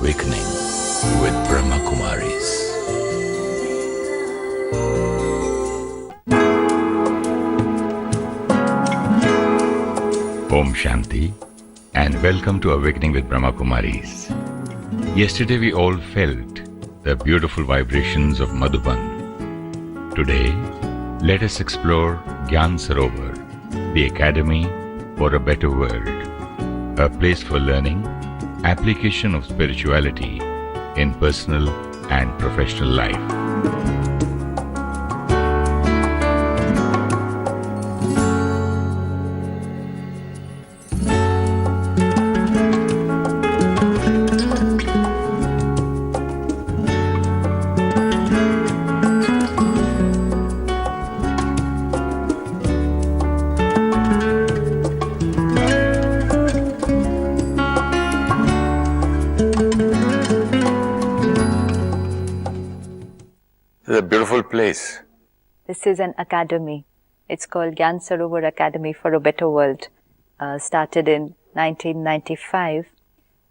Awakening with Brahmakumaris. Om Shanti and welcome to Awakening with Brahmakumaris. Yesterday we all felt the beautiful vibrations of Madhuban. Today, let us explore Gyan Sarovar, the Academy for a Better World, a place for learning, application of spirituality in personal and professional life. It's a beautiful place. This is an academy. It's called Gyan Sarovar Academy for a Better World. Started in 1995,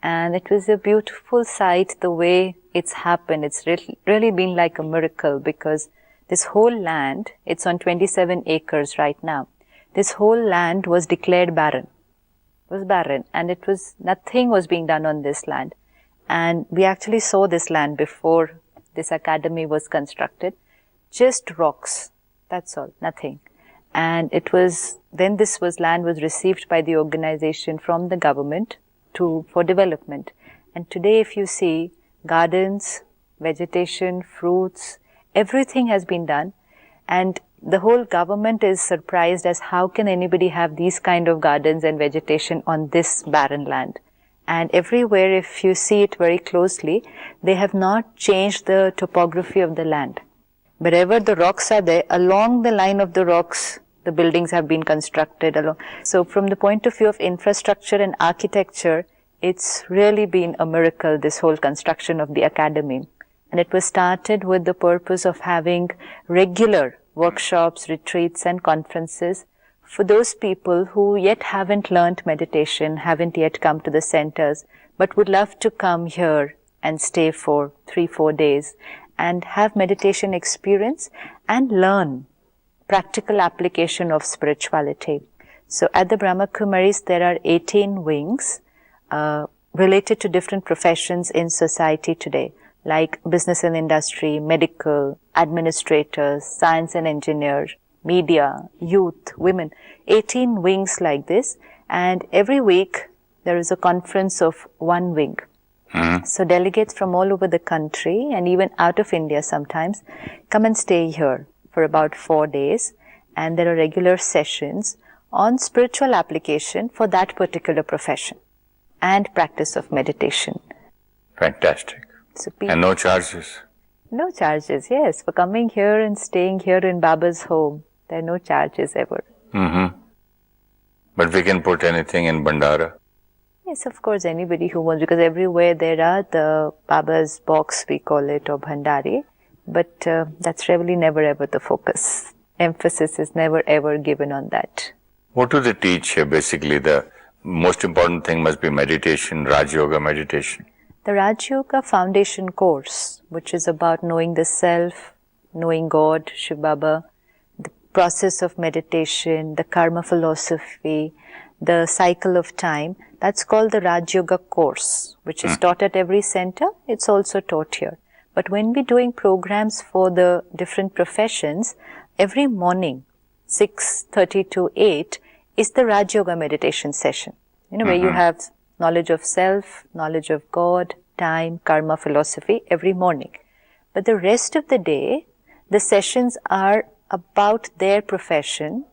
and it was a beautiful sight the way it's happened. It's really been like a miracle, because this whole land, it's on 27 acres right now. This whole land was declared barren. It was barren, and nothing was being done on this land. And we actually saw this land before this academy was constructed. Just rocks, that's all, nothing. And this land was received by the organization from the government for development. And today if you see, gardens, vegetation, fruits, everything has been done. And the whole government is surprised as how can anybody have these kind of gardens and vegetation on this barren land. And everywhere, if you see it very closely, they have not changed the topography of the land. Wherever the rocks are there, along the line of the rocks, the buildings have been constructed along. So from the point of view of infrastructure and architecture, it's really been a miracle, this whole construction of the academy. And it was started with the purpose of having regular workshops, retreats and conferences for those people who yet haven't learned meditation, haven't yet come to the centers, but would love to come here and stay for 3-4 days and have meditation experience and learn practical application of spirituality. So at the Brahmakumaris, there are 18 wings related to different professions in society today, like business and industry, medical, administrators, science and engineers, media, youth, women, 18 wings like this. And every week there is a conference of one wing. So delegates from all over the country and even out of India sometimes come and stay here for about 4 days. And there are regular sessions on spiritual application for that particular profession and practice of meditation. Fantastic. So and no charges? No charges, yes. For coming here and staying here in Baba's home, there are no charges ever. But we can put anything in Bandara? Yes, of course, anybody who wants, because everywhere there are the Baba's box, we call it, or Bhandari. But that's really never ever the focus. Emphasis is never ever given on that. What do they teach here? Basically, the most important thing must be meditation, Rajayoga meditation. The Rajayoga foundation course, which is about knowing the self, knowing God, Shiv Baba, the process of meditation, the karma philosophy, the cycle of time, that's called the Rajayoga course, which is taught at every center. It's also taught here. But when we're doing programs for the different professions, every morning, 6:30 to 8, is the Rajayoga meditation session. Where you have knowledge of self, knowledge of God, time, karma, philosophy every morning. But the rest of the day, the sessions are about their profession,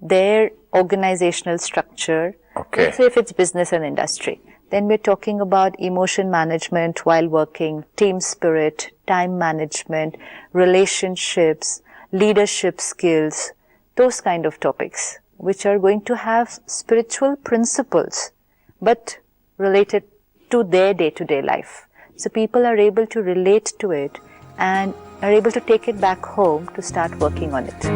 their organizational structure. Okay. Let's say if it's business and industry, then we're talking about emotion management while working, team spirit, time management, relationships, leadership skills, those kind of topics, which are going to have spiritual principles, but related to their day-to-day life. So people are able to relate to it and are able to take it back home to start working on it.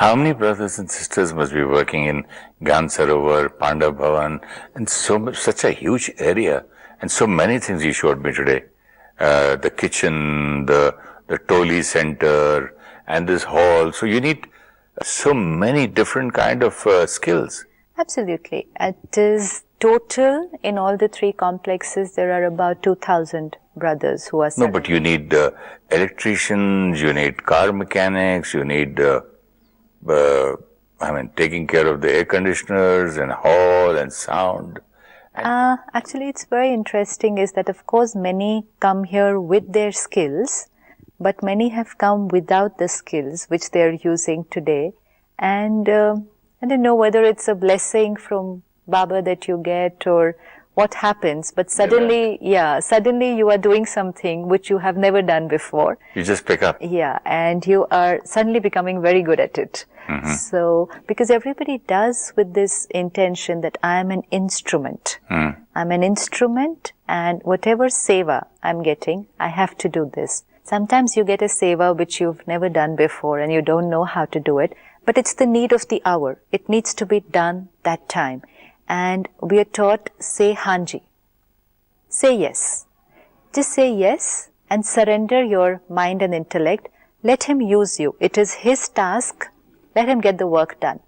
How many brothers and sisters must be working in Gyan Sarovar, Pandav Bhavan, and such a huge area, and so many things you showed me today. The kitchen, the Toli center, and this hall. So you need so many different kind of skills. Absolutely. It is total in all the three complexes, there are about 2,000 brothers who are No, but you need electricians, you need car mechanics, you need, taking care of the air conditioners and hall and sound. Actually, it's very interesting is that, of course, many come here with their skills, but many have come without the skills which they are using today. And I don't know whether it's a blessing from Baba that you get or what happens, but suddenly, suddenly you are doing something which you have never done before. You just pick up. Yeah, and you are suddenly becoming very good at it. Mm-hmm. So, because everybody does with this intention that I am an instrument. Mm. I'm an instrument, and whatever seva I'm getting, I have to do this. Sometimes you get a seva which you've never done before and you don't know how to do it, but it's the need of the hour. It needs to be done that time. And we are taught, say Hanji. Say yes. Just say yes and surrender your mind and intellect. Let him use you. It is his task. Let him get the work done.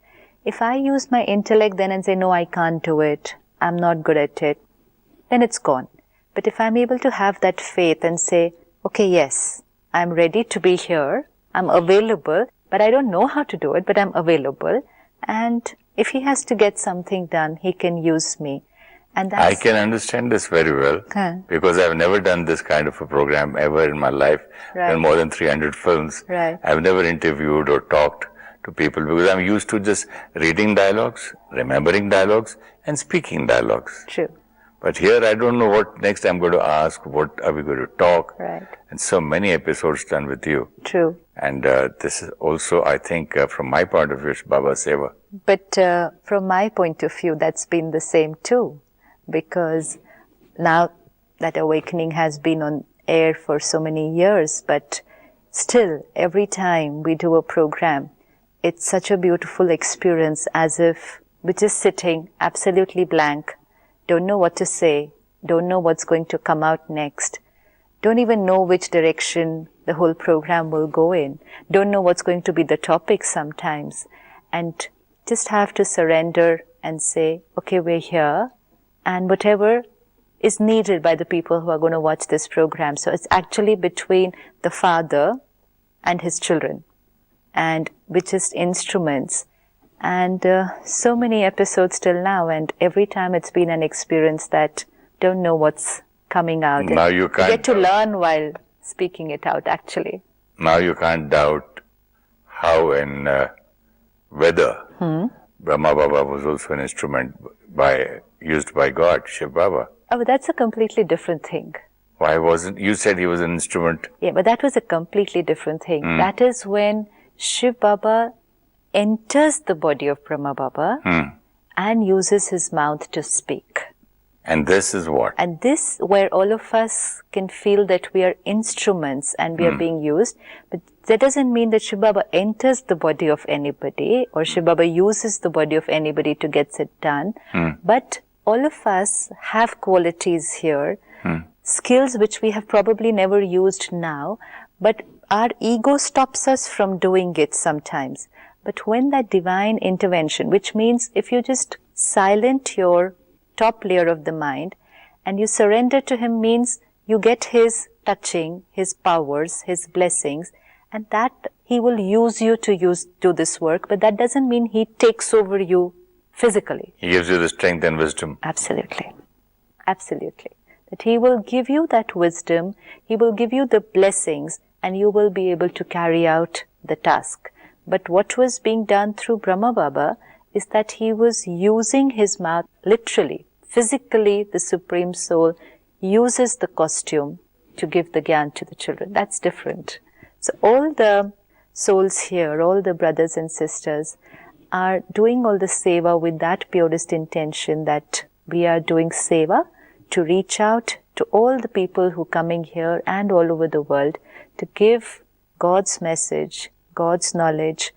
If I use my intellect then and say, no, I can't do it, I'm not good at it, then it's gone. But if I'm able to have that faith and say, okay, yes, I'm ready to be here, I'm available, but I don't know how to do it, but I'm available. And if he has to get something done, he can use me. And that's, I can understand this very well because I've never done this kind of a program ever in my life. Right. Done more than 300 films. Right. I've never interviewed or talked to people because I'm used to just reading dialogues, remembering dialogues, and speaking dialogues. True. But here I don't know what next I'm going to ask, what are we going to talk. Right. And so many episodes done with you. True. And this is also, I think, from my point of view, it's Baba Seva. But from my point of view, that's been the same too. Because now that awakening has been on air for so many years, but still, every time we do a program, it's such a beautiful experience as if we're just sitting absolutely blank, don't know what to say, don't know what's going to come out next, don't even know which direction the whole program will go in, don't know what's going to be the topic sometimes, and just have to surrender and say, okay, we're here, and whatever is needed by the people who are going to watch this program. So it's actually between the father and his children, and we're just instruments. And so many episodes till now, and every time it's been an experience that don't know what's coming out. Now you can't get to learn while speaking it out, actually. Now you can't doubt how and whether Brahma Baba was also an instrument used by God, Shiv Baba. Oh, but that's a completely different thing. Why wasn't, you said he was an instrument. Yeah, but that was a completely different thing. That is when Shiv Baba enters the body of Brahma Baba and uses his mouth to speak. And this is what? And this, where all of us can feel that we are instruments and we are being used, but that doesn't mean that Shiv Baba enters the body of anybody or Shiv Baba uses the body of anybody to get it done. But all of us have qualities here, skills which we have probably never used now, but our ego stops us from doing it sometimes. But when that divine intervention, which means if you just silent your top layer of the mind and you surrender to him, means you get his touching, his powers, his blessings, and that he will use you to do this work, but that doesn't mean he takes over you physically. He gives you the strength and wisdom. Absolutely. Absolutely. That he will give you that wisdom, he will give you the blessings, and you will be able to carry out the task. But what was being done through Brahma Baba is that he was using his mouth literally, physically. The Supreme Soul uses the costume to give the Gyan to the children. That's different. So all the souls here, all the brothers and sisters are doing all the seva with that purest intention that we are doing seva to reach out to all the people who are coming here and all over the world to give God's message, God's knowledge,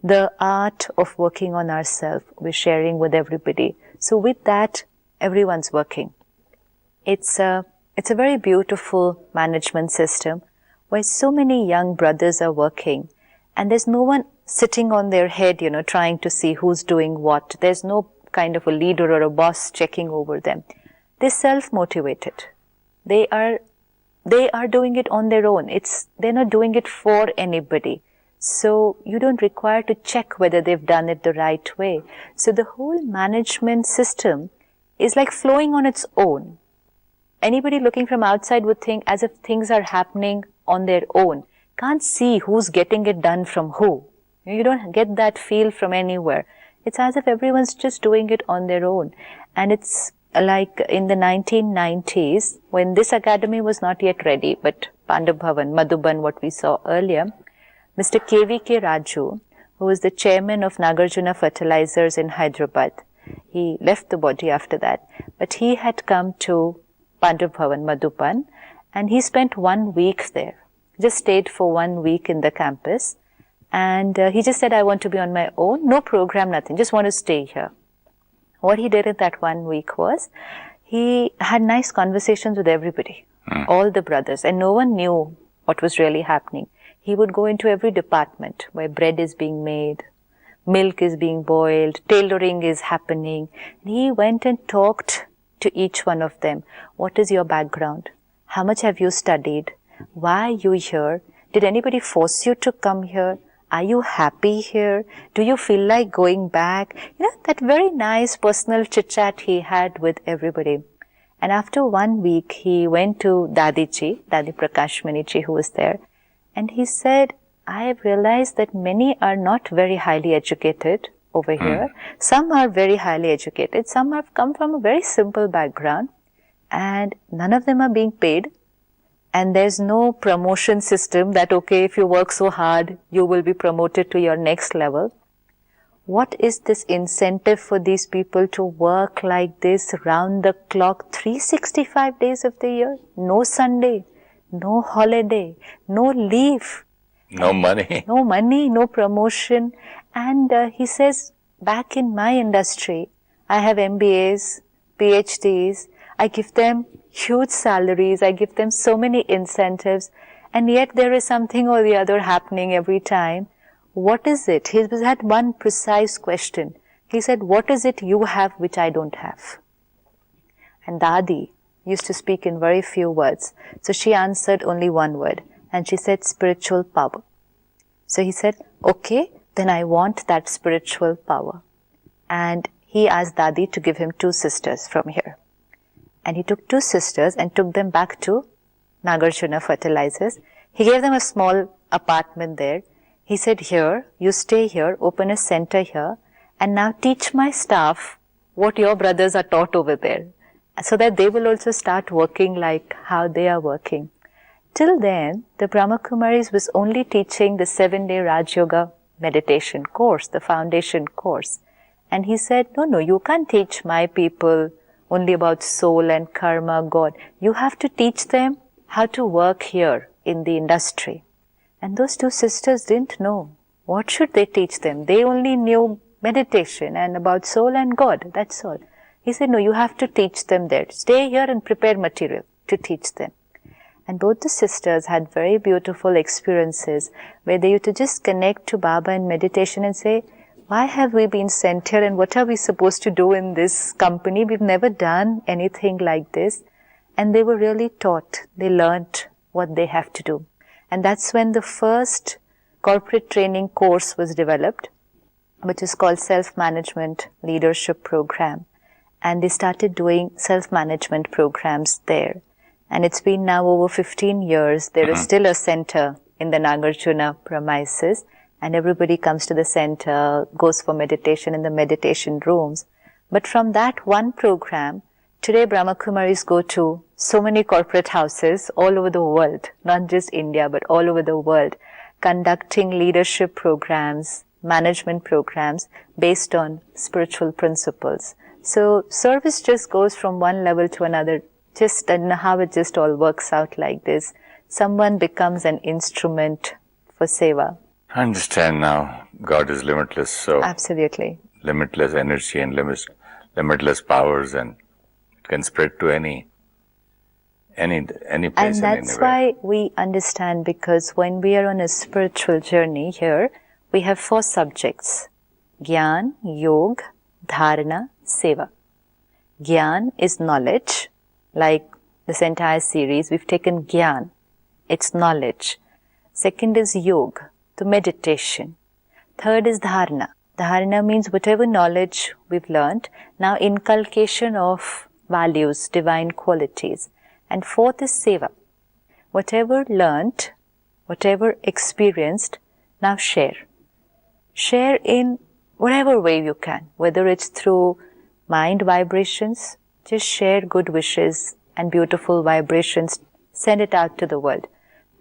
the art of working on ourselves, we're sharing with everybody. So with that, everyone's working. It's a very beautiful management system where so many young brothers are working, and there's no one sitting on their head, trying to see who's doing what. There's no kind of a leader or a boss checking over them. They're self-motivated. They are doing it on their own. They're not doing it for anybody. So you don't require to check whether they've done it the right way. So the whole management system is like flowing on its own. Anybody looking from outside would think as if things are happening on their own. Can't see who's getting it done from who. You don't get that feel from anywhere. It's as if everyone's just doing it on their own. And it's like in the 1990s, when this academy was not yet ready, but Pandav Bhavan, Madhuban, what we saw earlier, Mr. KVK Raju, who was the chairman of Nagarjuna Fertilizers in Hyderabad, he left the body after that, but he had come to Pandav Bhavan, Madhuban, and he spent 1 week there. Just stayed for 1 week in the campus, and he just said, I want to be on my own, no program, nothing, just want to stay here. What he did in that 1 week was, he had nice conversations with everybody, all the brothers, and no one knew what was really happening. He would go into every department where bread is being made, milk is being boiled, tailoring is happening. And he went and talked to each one of them. What is your background? How much have you studied? Why are you here? Did anybody force you to come here? Are you happy here? Do you feel like going back? That very nice personal chit-chat he had with everybody. And after 1 week, he went to Dadi Prakashmani ji, who was there. And he said, I have realized that many are not very highly educated over here. Some are very highly educated. Some have come from a very simple background. And none of them are being paid. And there's no promotion system that, okay, if you work so hard, you will be promoted to your next level. What is this incentive for these people to work like this round the clock, 365 days of the year? No Sunday, no holiday, no leave. No money. No money, no promotion. And he says, back in my industry, I have MBAs, PhDs, I give them huge salaries, I give them so many incentives, and yet there is something or the other happening every time. What is it? He had one precise question. He said, what is it you have which I don't have? And Dadi used to speak in very few words. So she answered only one word. And she said, spiritual power. So he said, okay, then I want that spiritual power. And he asked Dadi to give him 2 sisters from here. And he took 2 sisters and took them back to Nagarjuna Fertilizers. He gave them a small apartment there. He said, here, you stay here, open a center here, and now teach my staff what your brothers are taught over there, so that they will also start working like how they are working. Till then, the Brahmakumaris was only teaching the 7-day Rajayoga meditation course, the foundation course. And he said, no, you can't teach my people only about soul and karma, God. You have to teach them how to work here in the industry. And those 2 sisters didn't know. What should they teach them? They only knew meditation and about soul and God, that's all. He said, no, you have to teach them there. Stay here and prepare material to teach them. And both the sisters had very beautiful experiences where they used to just connect to Baba in meditation and say, why have we been sent here and what are we supposed to do in this company? We've never done anything like this. And they were really taught. They learnt what they have to do. And that's when the first corporate training course was developed, which is called Self-Management Leadership Program. And they started doing self-management programs there. And it's been now over 15 years. There is still a center in the Nagarjuna premises. And everybody comes to the center, goes for meditation in the meditation rooms. But from that one program, today Brahmakumaris go to so many corporate houses all over the world, not just India, but all over the world, conducting leadership programs, management programs based on spiritual principles. So service just goes from one level to another, just and how it just all works out like this. Someone becomes an instrument for seva. I understand now. God is limitless, so Absolutely. limitless energy and limitless powers, and it can spread to any place And that's anywhere. why we understand, because when we are on a spiritual journey here, we have 4 subjects: Gyan, Yog, Dharana, Seva. Gyan is knowledge. Like this entire series, we've taken Gyan. It's knowledge. Second is Yoga, the meditation. Third is Dharana. Dharana means whatever knowledge we've learned, now inculcation of values, divine qualities. And fourth is Seva. Whatever learnt, whatever experienced, now share. Share in whatever way you can, whether it's through mind vibrations, just share good wishes and beautiful vibrations, send it out to the world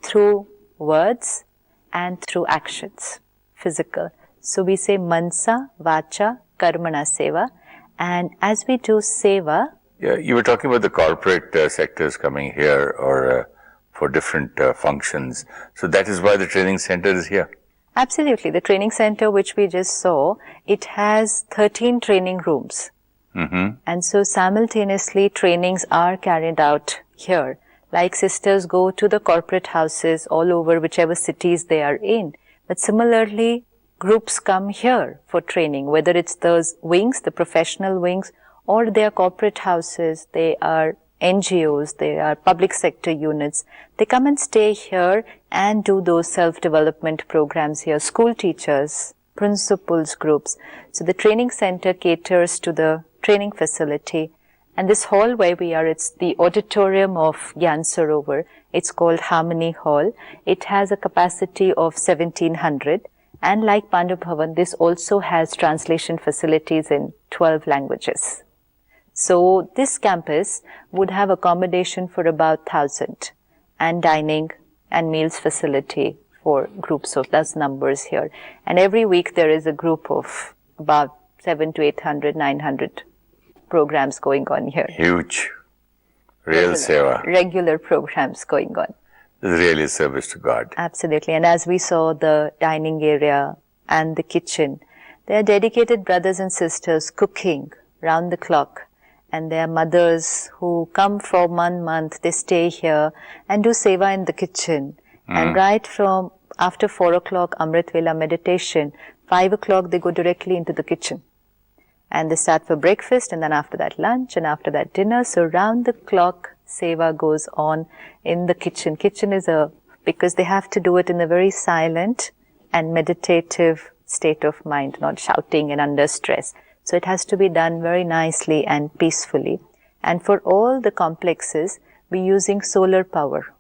through words and through actions, physical. So we say Mansa, Vacha, Karmana Seva, and as we do Seva. Yeah, you were talking about the corporate sectors coming here, or for different functions. So that is why the training center is here. Absolutely. The training center which we just saw, it has 13 training rooms. Mm-hmm. And so simultaneously trainings are carried out here. Like sisters go to the corporate houses all over whichever cities they are in. But similarly, groups come here for training, whether it's those wings, the professional wings, or they are corporate houses, they are NGOs, they are public sector units. They come and stay here and do those self-development programs here. School teachers, principals groups. So the training center caters to the training facility. And this hall where we are, it's the auditorium of Gyan Sarovar. It's called Harmony Hall. It has a capacity of 1700. And like Pandav Bhavan, this also has translation facilities in 12 languages. So this campus would have accommodation for about 1,000 and dining and meals facility for groups of those numbers here. And every week there is a group of about 700 to 800, 900 programs going on here. Huge. Real seva. Regular programs going on. This is really service to God. Absolutely. And as we saw the dining area and the kitchen, there are dedicated brothers and sisters cooking round the clock. And there are mothers who come for 1 month, they stay here and do seva in the kitchen. And right from after 4 o'clock, Amrit Vela meditation, 5 o'clock they go directly into the kitchen. And they start for breakfast, and then after that lunch, and after that dinner. So round the clock seva goes on in the kitchen. Kitchen is because they have to do it in a very silent and meditative state of mind, not shouting and under stress. So it has to be done very nicely and peacefully. And for all the complexes, we're using solar power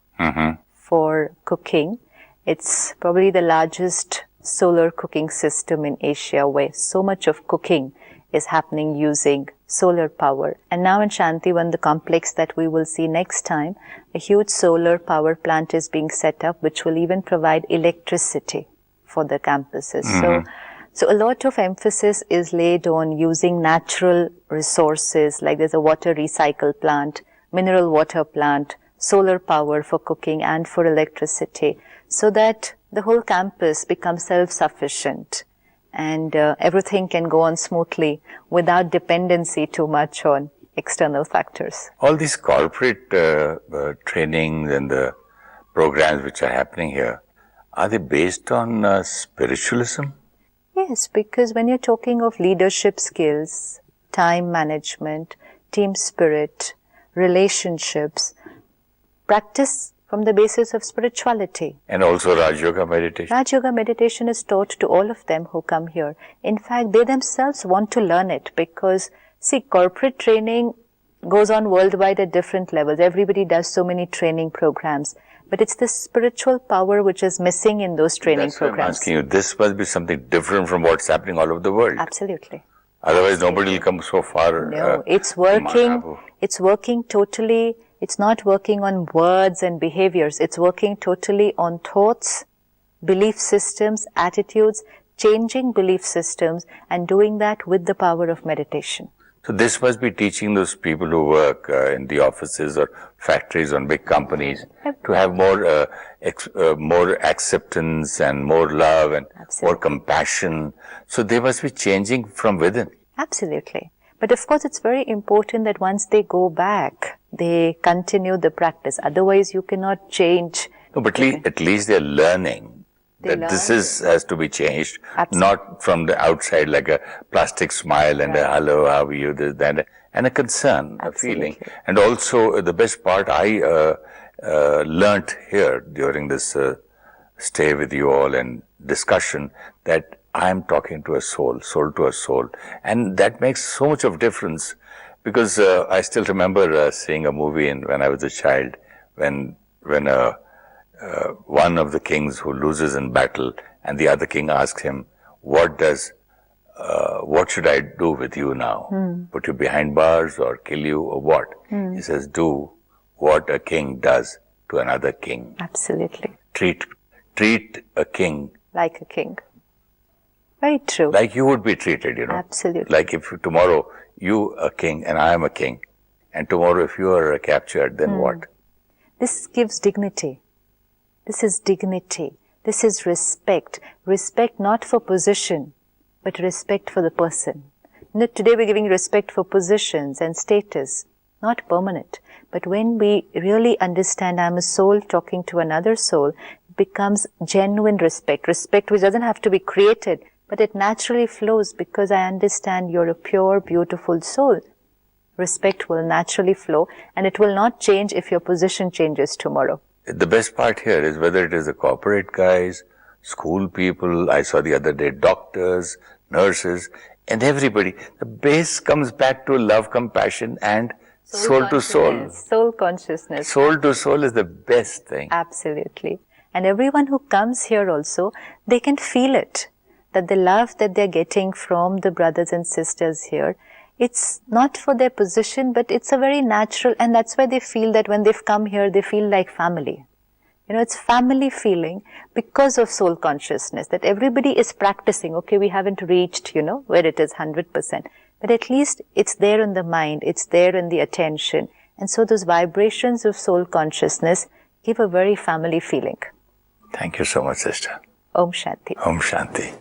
for cooking. It's probably the largest solar cooking system in Asia, where so much of cooking is happening using solar power. And now in Shantivan, the complex that we will see next time, a huge solar power plant is being set up, which will even provide electricity for the campuses. So a lot of emphasis is laid on using natural resources, like there's a water recycle plant, mineral water plant, solar power for cooking and for electricity, so that the whole campus becomes self-sufficient and everything can go on smoothly without dependency too much on external factors. All these corporate trainings and the programs which are happening here, are they based on spiritualism? Yes, because when you're talking of leadership skills, time management, team spirit, relationships, practice from the basis of spirituality. And also Rajayoga meditation. Rajayoga meditation is taught to all of them who come here. In fact, they themselves want to learn it because, see, corporate training goes on worldwide at different levels. Everybody does so many training programs. But it's the spiritual power which is missing in those training programs. I'm asking you, this must be something different from what's happening all over the world. Absolutely. Otherwise, nobody will come so far. No, it's working. It's working totally. It's not working on words and behaviors. It's working totally on thoughts, belief systems, attitudes, changing belief systems, and doing that with the power of meditation. So this must be teaching those people who work in the offices or factories or big companies. to have more acceptance and more love and Absolutely. more compassion. So they must be changing from within. Absolutely. But of course, it's very important that once they go back, they continue the practice. Otherwise, you cannot change. No, but at least they're learning They that this learn. has to be changed, Absolutely. not from the outside like a plastic smile and a hello, how are you, this, that, and a concern, a feeling. Absolutely. And also, the best part I learnt here during this stay with you all and discussion, that I am talking to a soul to a soul. And that makes so much of difference, because I still remember seeing a movie when I was a child, when one of the kings who loses in battle, and the other king asks him, what should I do with you now? Put you behind bars or kill you or what? He says, do what a king does to another king. Absolutely. Treat a king Like a king. Very true. like you would be treated, Absolutely. Like if tomorrow you a king and I am a king, and tomorrow if you are captured, then what? This gives dignity. This is dignity. This is respect. Respect not for position, but respect for the person. Today we're giving respect for positions and status, not permanent. But when we really understand I'm a soul talking to another soul, it becomes genuine respect. Respect which doesn't have to be created, but it naturally flows because I understand you're a pure, beautiful soul. Respect will naturally flow, and it will not change if your position changes tomorrow. The best part here is whether it is the corporate guys, school people, I saw the other day doctors, nurses, and everybody. The base comes back to love, compassion, and soul to soul. Soul consciousness. Soul to soul is the best thing. Absolutely. And everyone who comes here also, they can feel it. That the love that they're getting from the brothers and sisters here, it's not for their position, but it's a very natural, and that's why they feel that when they've come here, they feel like family. It's family feeling because of soul consciousness, that everybody is practicing. Okay, we haven't reached, where it is 100%, but at least it's there in the mind, it's there in the attention. And so those vibrations of soul consciousness give a very family feeling. Thank you so much, sister. Om Shanti. Om Shanti.